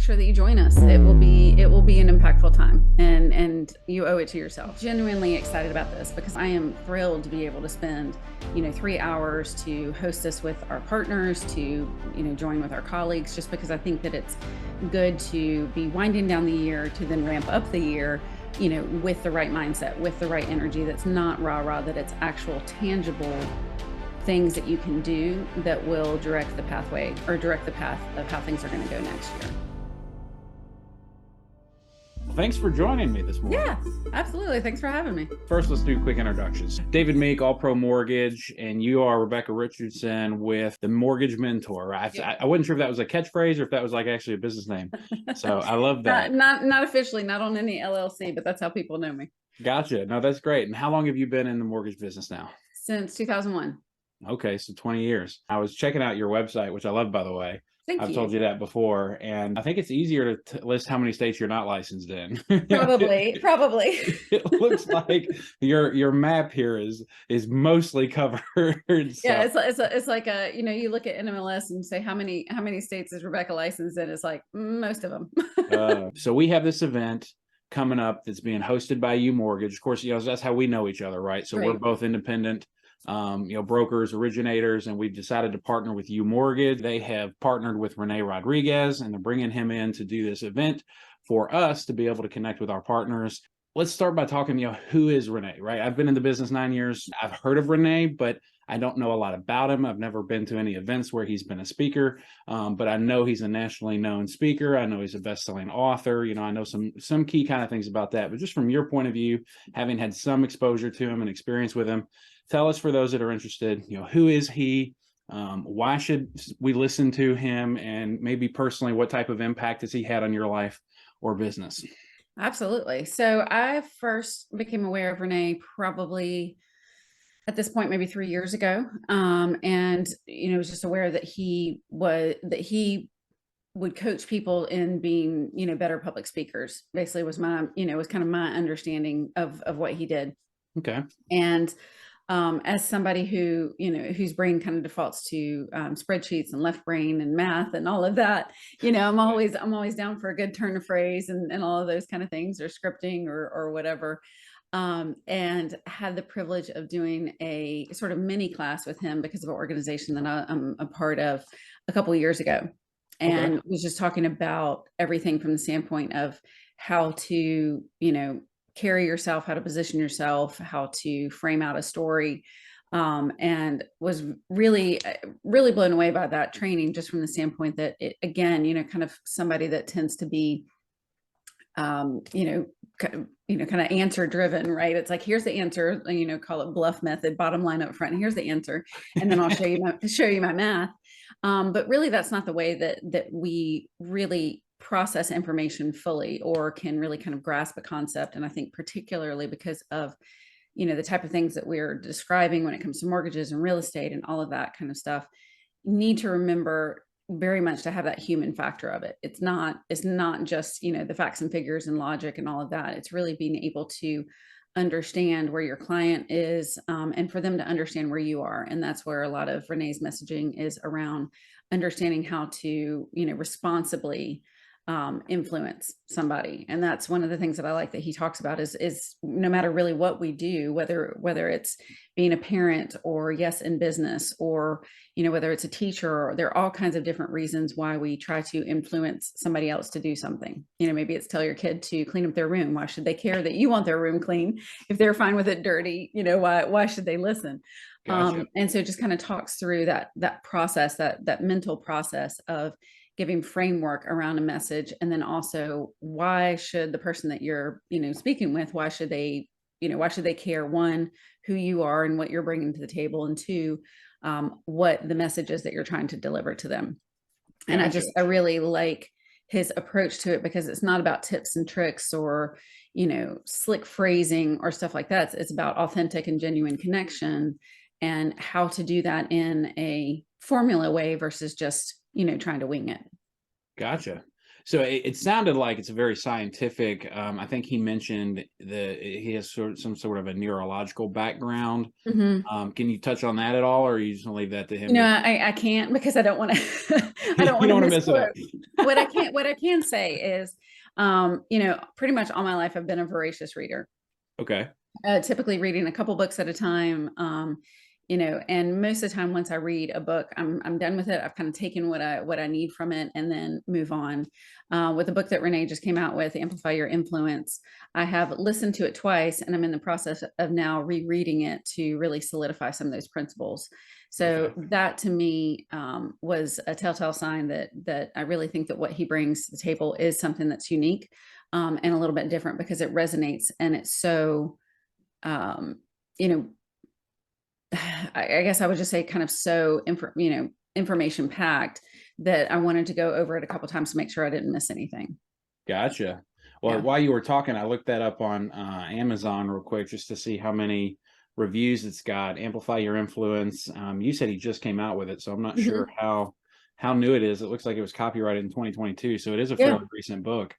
sure that you join us. It will be an impactful time, and you owe it to yourself. Genuinely excited about this because I am thrilled to be able to spend 3 hours to host this with our partners, to join with our colleagues, just because I think that it's good to be winding down the year to then ramp up the year with the right mindset, with the right energy, that's not rah-rah, that it's actual tangible things that you can do that will direct the pathway or direct the path of how things are going to go next year. Thanks for joining me this morning. Yeah, absolutely. Thanks for having me. First, let's do quick introductions. David Meek, All Pro Mortgage, and you are Rebecca Richardson with the Mortgage Mentor, right? Yeah. I wasn't sure if that was a catchphrase or if that was like actually a business name. So I love that. Not officially, not on any LLC, but that's how people know me. Gotcha. No, that's great. And how long have you been in the mortgage business now? Since 2001. Okay, so 20 years. I was checking out your website, which I love, by the way. I've told you that before, and I think it's easier to list how many states you're not licensed in. Probably. It looks like your map here is mostly covered. Yeah, it's like you look at NMLS and say how many states is Rebecca licensed in? It's like most of them. So we have this event coming up that's being hosted by UMortgage. Of course, that's how we know each other, right? So we're both independent brokers, originators, and we've decided to partner with UMortgage. They have partnered with René Rodriguez, and they're bringing him in to do this event for us to be able to connect with our partners. Let's start by talking, who is René, right? I've been in the business 9 years. I've heard of René, but I don't know a lot about him. I've never been to any events where he's been a speaker, but I know he's a nationally known speaker. I know he's a best-selling author. I know some key kind of things about that. But just from your point of view, having had some exposure to him and experience with him, tell us, for those that are interested, who is he? Why should we listen to him? And maybe personally, what type of impact has he had on your life or business? Absolutely. So I first became aware of René probably at this point, maybe 3 years ago. And, was just aware that he would coach people in being, better public speakers. Basically was was kind of my understanding of what he did. Okay. And as somebody who, whose brain kind of defaults to spreadsheets and left brain and math and all of that, I'm always down for a good turn of phrase and all of those kind of things, or scripting or whatever. And had the privilege of doing a sort of mini class with him because of an organization that I'm a part of a couple of years ago. And was just talking about everything from the standpoint of how to, carry yourself, how to position yourself, how to frame out a story, and was really blown away by that training, just from the standpoint that it, again, kind of somebody that tends to be, kind of answer driven, right? It's like, here's the answer, call it bluff method, bottom line up front. And here's the answer. And then I'll show you my math. But really, that's not the way that we really process information fully, or can really kind of grasp a concept. And I think particularly because of, the type of things that we're describing when it comes to mortgages and real estate and all of that kind of stuff, you need to remember very much to have that human factor of it. It's not just, the facts and figures and logic and all of that. It's really being able to understand where your client is, and for them to understand where you are. And that's where a lot of René's messaging is around understanding how to, responsibly influence somebody. And that's one of the things that I like that he talks about is no matter really what we do, whether it's being a parent, or in business, or, whether it's a teacher, or there are all kinds of different reasons why we try to influence somebody else to do something. Maybe it's tell your kid to clean up their room. Why should they care that you want their room clean if they're fine with it dirty? Why should they listen? Gotcha. And so it just kind of talks through that process, that mental process of giving framework around a message. And then also, why should the person that you're, speaking with, why should they care? One, who you are and what you're bringing to the table, and two, what the message is that you're trying to deliver to them. And Gotcha. I really like his approach to it, because it's not about tips and tricks or, slick phrasing or stuff like that. It's about authentic and genuine connection, and how to do that in a formula way versus just, trying to wing it. Gotcha. So it sounded like it's a very scientific. I think he mentioned that he has some sort of a neurological background. Mhm. Can you touch on that at all, or are you just gonna leave that to him? You know, I can't because I don't want to I don't You want don't to want to mess it up. misquote. What I can say is, you know, pretty much all my life I've been a voracious reader. Okay. Typically reading a couple books at a time. You know, and most of the time, once I read a book, I'm done with it. I've kind of taken what I need from it, and then move on. With the book that René just came out with, Amplify Your Influence, I have listened to it twice, and I'm in the process of now rereading it to really solidify some of those principles. So Okay. that to me was a telltale sign that I really think that what he brings to the table is something that's unique and a little bit different because it resonates and it's so you know, I guess I would just say kind of so you know, information packed that I wanted to go over it a couple times to make sure I didn't miss anything. Gotcha. Well, Yeah. while you were talking, I looked that up on Amazon real quick just to see how many reviews it's got. Amplify Your Influence. You said he just came out with it, so I'm not sure Hmm. how new it is. It looks like it was copyrighted in 2022, so it is a Yeah. fairly recent book.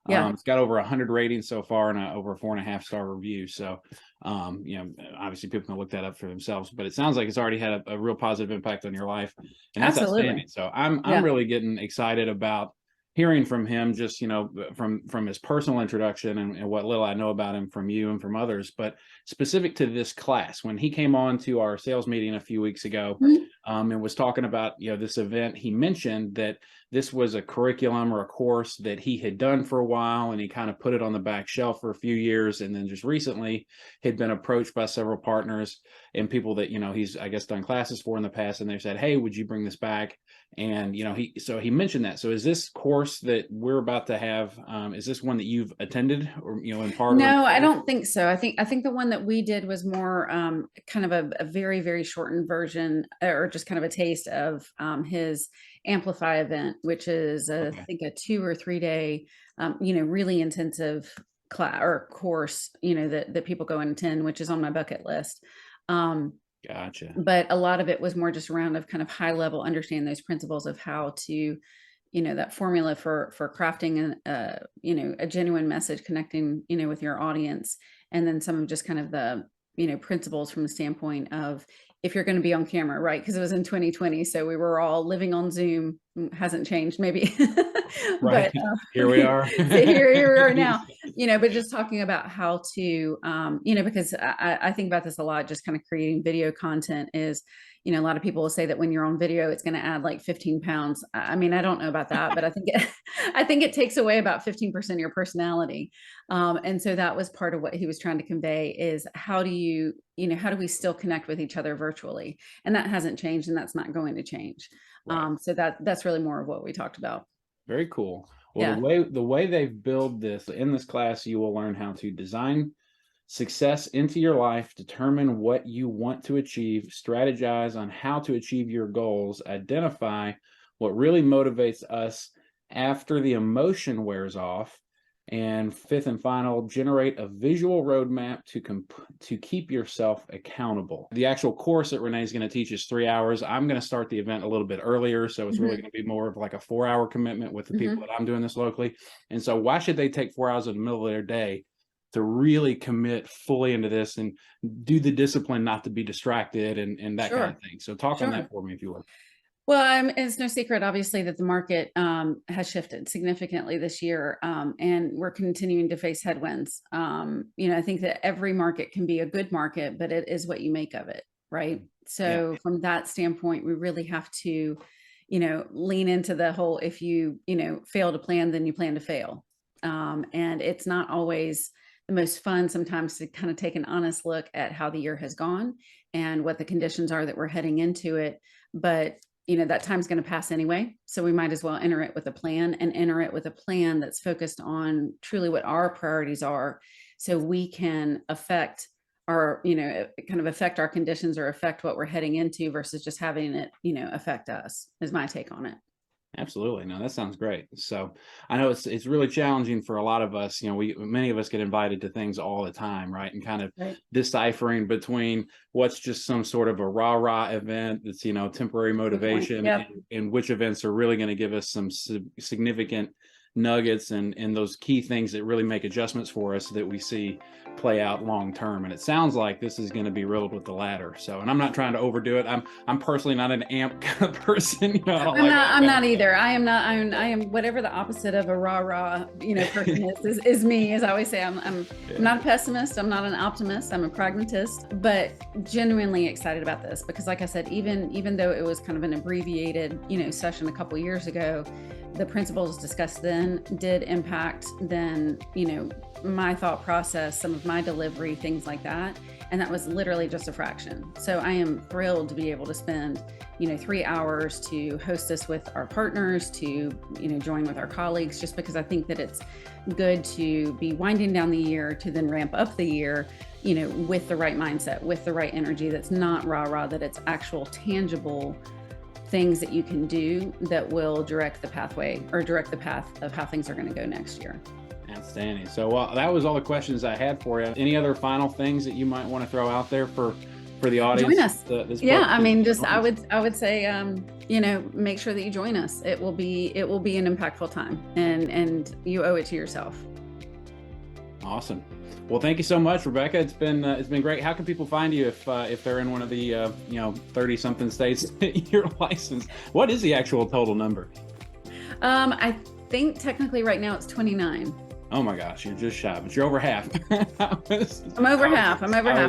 Yeah. It's got over 100 ratings so far and over a 4.5-star review. So, you know, obviously people can look that up for themselves. But it sounds like it's already had a real positive impact on your life, and that's Absolutely. outstanding. So I'm Yeah. really getting excited about hearing from him, just from his personal introduction and what little I know about him from you and from others, but specific to this class. When he came on to our sales meeting a few weeks ago, Mhm. and was talking about this event, he mentioned that this was a curriculum or a course that he had done for a while, and he kind of put it on the back shelf for a few years, and then just recently had been approached by several partners and people that he's, I guess, done classes for in the past, and they said, hey, would you bring this back? And he mentioned that. So is this course that we're about to have, is this one that you've attended, or in part or in No, I full? don't think so. I think the one that we did was more kind of a very, very shortened version or just kind of a taste of his Amplify event, which is I Okay. think a 2 or 3 day, you know, really intensive class or course, you know, that people go and attend, which is on my bucket list. Um, Gotcha. but a lot of it was more just around of kind of high level understanding those principles of how to, you know, that formula for crafting you know, a genuine message, connecting, you know, with your audience, and then some of just kind of the, you know, principles from the standpoint of if you're going to be on camera, right? Because it was in 2020, so we were all living on Zoom. Hasn't changed, maybe, Right. but Here we are. so here we are now. You know, but just talking about how to, you know, because I think about this a lot, just kind of creating video content is, you know, a lot of people will say that when you're on video, it's going to add like 15 pounds. I mean, I don't know about that, but I think I think it takes away about 15% of your personality. And so that was part of what he was trying to convey is how do you know, how do we still connect with each other virtually? And that hasn't changed and that's not going to change. Right. So that's really more of what we talked about. Very cool. Well, Yeah. the way they've built this in this class, you will learn how to design success into your life, determine what you want to achieve, strategize on how to achieve your goals, identify what really motivates us after the emotion wears off, and fifth and final, generate a visual roadmap to keep yourself accountable. The actual course that René is going to teach is 3 hours. I'm going to start the event a little bit earlier, so it's really Hmm. going to be more of like a 4 hour commitment with the people Hmm. that I'm doing this locally. And so why should they take 4 hours in the middle of their day to really commit fully into this and do the discipline not to be distracted and that kind of Sure. thing? So talk on that Sure. for me if you would. Well, it's no secret, obviously, that the market has shifted significantly this year, and we're continuing to face headwinds. You know, I think that every market can be a good market, but it is what you make of it, right? Yeah. So, from that standpoint, we really have to, you know, lean into the whole if you know, fail to plan, then you plan to fail. And it's not always the most fun sometimes to kind of take an honest look at how the year has gone and what the conditions are that we're heading into it. But you know, that time's going to pass anyway. So we might as well enter it with a plan and enter it with a plan that's focused on truly what our priorities are. So we can affect our, you know, kind of affect our conditions or affect what we're heading into versus just having it, you know, affect us is my take on it. Absolutely. No, that sounds great. So I know it's really challenging for a lot of us. Many of us get invited to things all the time, right? And kind of Right. deciphering between what's just some sort of a rah-rah event that's, temporary Good point. motivation Yep. and which events are really going to give us some significant nuggets and those key things that really make adjustments for us that we see play out long term. And it sounds like this is going to be riddled with the latter. So, and I'm not trying to overdo it. I'm personally not an amp kind of person. You know, I'm not either. I am whatever the opposite of a rah person is me. As I always say, I'm not a pessimist. I'm not an optimist. I'm a pragmatist, but genuinely excited about this because, like I said, even though it was kind of an abbreviated, session a couple years ago, the principles discussed then did impact then, my thought process, some of my delivery, things like that. And that was literally just a fraction. So I am thrilled to be able to spend, 3 hours to host this with our partners, to, join with our colleagues, just because I think that it's good to be winding down the year to then ramp up the year, with the right mindset, with the right energy. That's not rah-rah, that it's actual tangible things that you can do that will direct the pathway or direct the path of how things are going to go next year. Outstanding. So that was all the questions I had for you. Any other final things that you might want to throw out there for the audience? Join us. I would say, make sure that you join us. It will be an impactful time, and you owe it to yourself. Awesome. Well, thank you so much, Rebecca. It's been great. How can people find you if they're in one of the 30 something states that you're licensed? What is the actual total number? I think technically right now it's 29. Oh my gosh, you're just shy, but you're over half. I'm over half,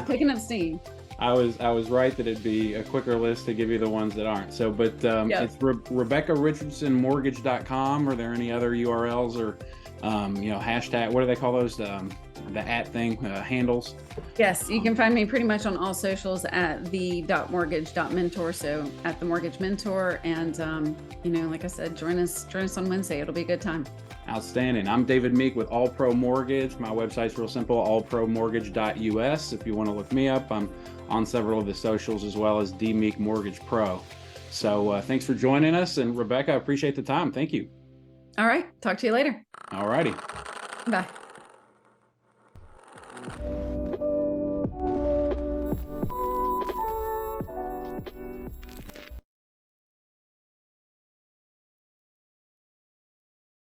picking up steam. I was right that it'd be a quicker list to give you the ones that aren't. So, but It's RebeccaRichardsonMortgage.com. Are there any other URLs or hashtag? What do they call those? The @thing handles. Yes, you can find me pretty much on all socials at the.mortgage.mentor. So at the Mortgage Mentor, and like I said, join us on Wednesday. It'll be a good time. Outstanding. I'm David Meek with All Pro Mortgage. My website's real simple, allpromortgage.us. If you want to look me up, I'm on several of the socials as well as D Meek Mortgage Pro. So thanks for joining us, and Rebecca, I appreciate the time. Thank you. All right. Talk to you later. All righty. Bye.